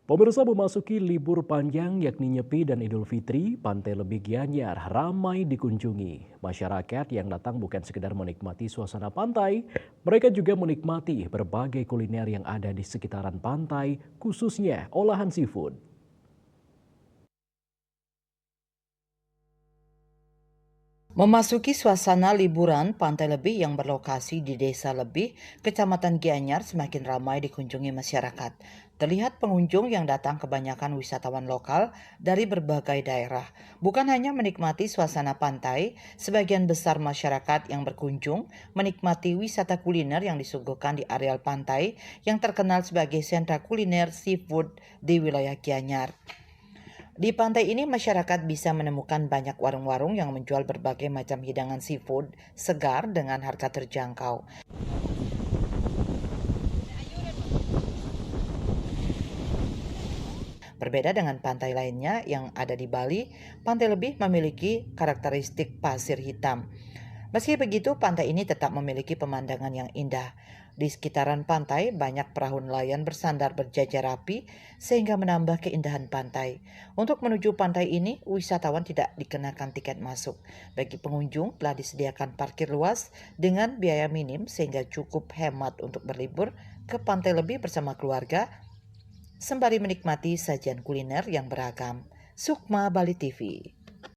Pemirsa memasuki libur panjang yakni Nyepi dan Idul Fitri, Pantai Lebih Gianyar ramai dikunjungi. Masyarakat yang datang bukan sekedar menikmati suasana pantai, mereka juga menikmati berbagai kuliner yang ada di sekitaran pantai, khususnya olahan seafood. Memasuki suasana liburan, Pantai Lebih yang berlokasi di Desa Lebih, Kecamatan Gianyar semakin ramai dikunjungi masyarakat. Terlihat pengunjung yang datang kebanyakan wisatawan lokal dari berbagai daerah. Bukan hanya menikmati suasana pantai, sebagian besar masyarakat yang berkunjung menikmati wisata kuliner yang disuguhkan di areal pantai yang terkenal sebagai sentra kuliner seafood di wilayah Gianyar. Di pantai ini masyarakat bisa menemukan banyak warung-warung yang menjual berbagai macam hidangan seafood segar dengan harga terjangkau. Berbeda dengan pantai lainnya yang ada di Bali, Pantai Lebih memiliki karakteristik pasir hitam. Meski begitu, pantai ini tetap memiliki pemandangan yang indah. Di sekitaran pantai, banyak perahu nelayan bersandar berjajar rapi sehingga menambah keindahan pantai. Untuk menuju pantai ini, wisatawan tidak dikenakan tiket masuk. Bagi pengunjung, telah disediakan parkir luas dengan biaya minim sehingga cukup hemat untuk berlibur ke Pantai Lebih bersama keluarga sembari menikmati sajian kuliner yang beragam. Sukma Bali TV.